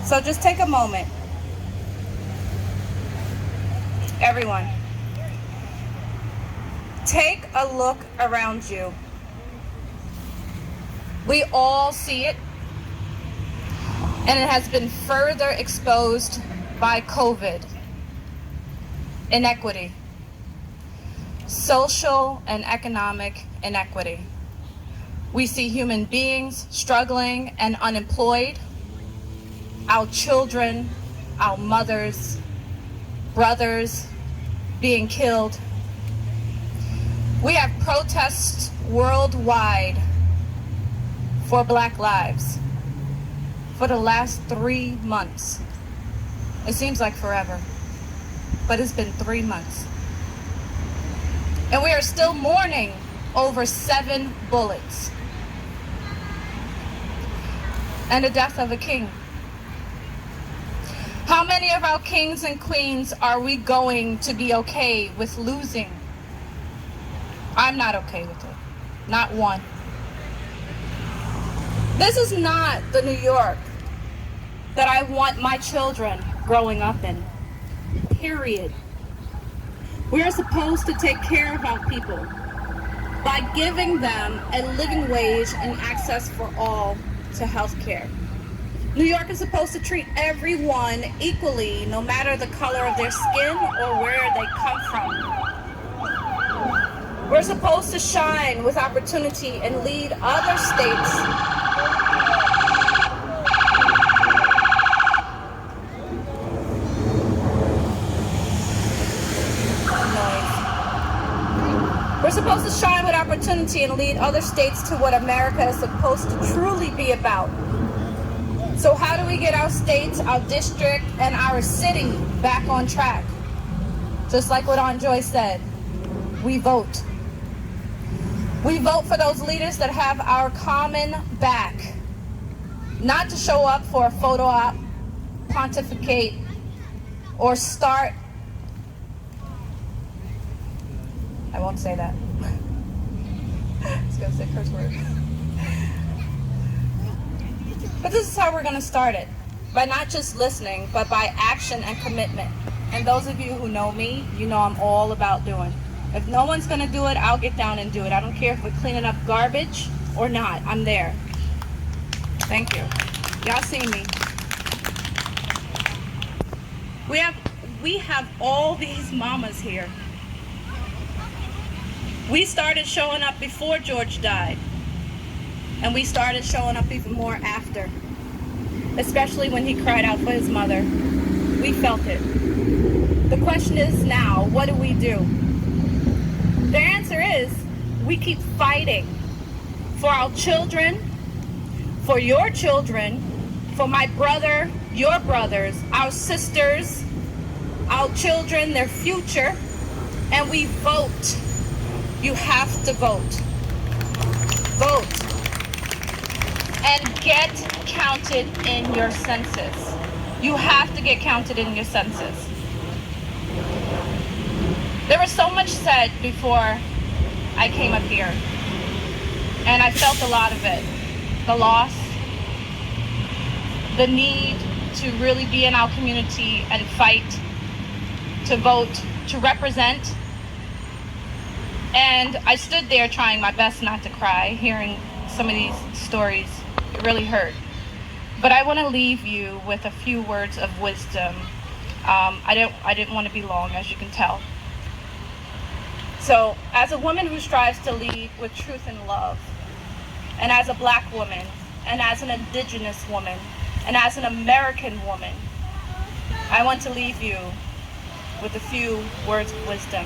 So just take a moment. Everyone, take a look around you. We all see it, and it has been further exposed by COVID. Inequity, social and economic inequity. We see human beings struggling and unemployed, our children, our mothers, brothers being killed. We have protests worldwide for Black lives for the last 3 months. It seems like forever, but it's been 3 months. And we are still mourning over 7 bullets and the death of a king. How many of our kings and queens are we going to be okay with losing? I'm not okay with it. Not one. This is not the New York that I want my children growing up in. Period. We are supposed to take care of our people by giving them a living wage and access for all to health care. New York is supposed to treat everyone equally, no matter the color of their skin or where they come from. We're supposed to shine with opportunity and lead other states to what America is supposed to truly be about. So how do we get our states, our district, and our city back on track? Just like what Aunt Joy said, we vote. We vote for those leaders that have our common back. Not to show up for a photo op, pontificate, or start. I won't say that. I was going to say curse word. But this is how we're going to start it. By not just listening, but by action and commitment. And those of you who know me, you know I'm all about doing. If no one's going to do it, I'll get down and do it. I don't care if we're cleaning up garbage or not. I'm there. Thank you. Y'all see me. We have all these mamas here. We started showing up before George died. And we started showing up even more after. Especially when he cried out for his mother. We felt it. The question is now, what do we do? The answer is, we keep fighting for our children, for your children, for my brother, your brothers, our sisters, our children, their future, and we vote. You have to vote. Vote. And get counted in your census. You have to get counted in your census. There was so much said before I came up here, and I felt a lot of it. The loss, the need to really be in our community and fight, to vote, to represent. And I stood there trying my best not to cry, hearing some of these stories. It really hurt. But I want to leave you with a few words of wisdom. I didn't want to be long, as you can tell. So, as a woman who strives to lead with truth and love, and as a Black woman, and as an Indigenous woman, and as an American woman, I want to leave you with a few words of wisdom.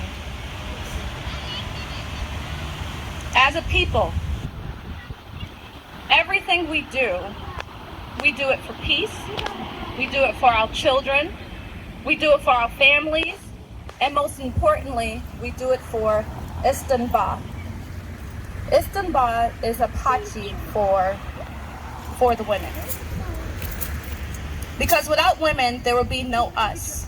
As a people, everything we do it for peace, we do it for our children, we do it for our families, and most importantly, we do it for Istinba. Istinba is Apache for the women. Because without women, there would be no us.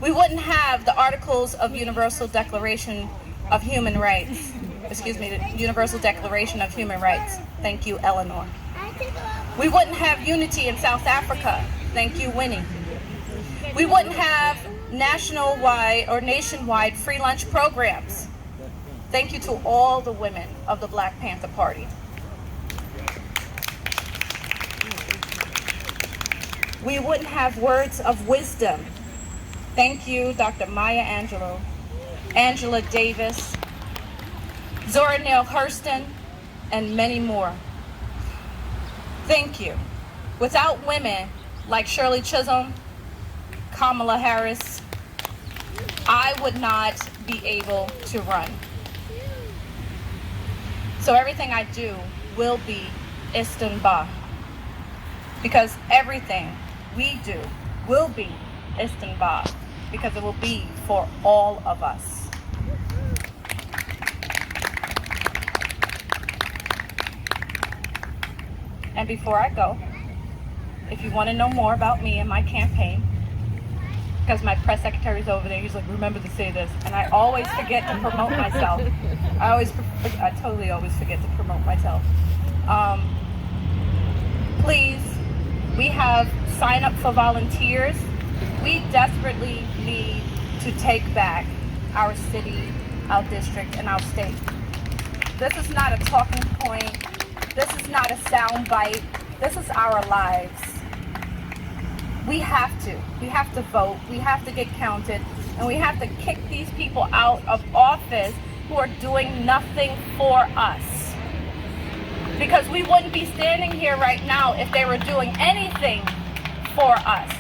We wouldn't have the Articles of Universal Declaration of Human Rights. The Universal Declaration of Human Rights. Thank you, Eleanor. We wouldn't have unity in South Africa. Thank you, Winnie. We wouldn't have nationwide or nationwide free lunch programs. Thank you to all the women of the Black Panther Party. We wouldn't have words of wisdom. Thank you, Dr. Maya Angelou, Angela Davis, Zora Neale Hurston, and many more. Thank you. Without women like Shirley Chisholm, Kamala Harris, I would not be able to run. So everything I do will be Istinba, because everything we do will be Istinba, because it will be for all of us. And before I go, if you want to know more about me and my campaign, because my press secretary's over there, he's like, remember to say this. And I always forget to promote myself. I totally always forget to promote myself. Please, we have sign up for volunteers. We desperately need to take back our city, our district, and our state. This is not a talking point. This is not a sound bite. This is our lives. We have to vote, we have to get counted, and we have to kick these people out of office who are doing nothing for us. Because we wouldn't be standing here right now if they were doing anything for us.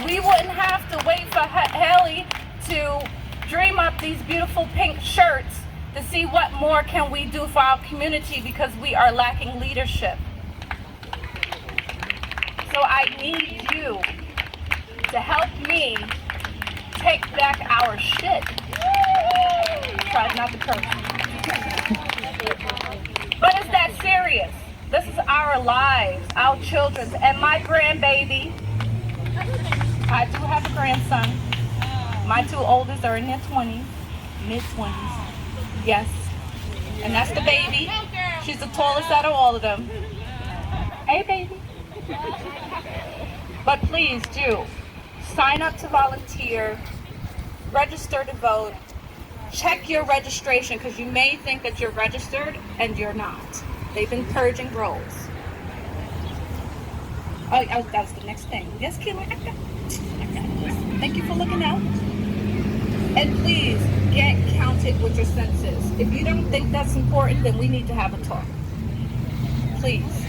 We wouldn't have to wait for Haley to dream up these beautiful pink shirts to see what more can we do for our community, because we are lacking leadership. So I need you to help me take back our shit. Try not to curse. But it's that serious. This is our lives, our children's, and my grandbaby. I do have a grandson. My two oldest are in their 20s, mid-20s. Yes. And that's the baby. She's the tallest out of all of them. Hey, baby. But please do sign up to volunteer, register to vote, check your registration, because you may think that you're registered and you're not. They've been purging rolls. Oh, that was the next thing. Yes, Keelan, I got this. Thank you for looking out. And please get counted with your census. If you don't think that's important, then we need to have a talk. Please.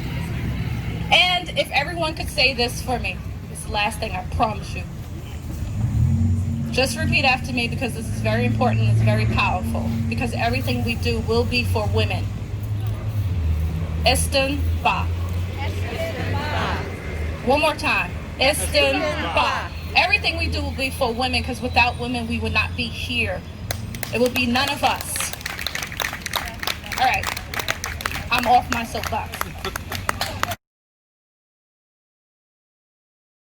And if everyone could say this for me, this is the last thing, I promise you. Just repeat after me, because this is very important and it's very powerful. Because everything we do will be for women. Istinba. One more time. Istinba. Everything we do will be for women, because without women we would not be here. It would be none of us. All right. I'm off my soapbox.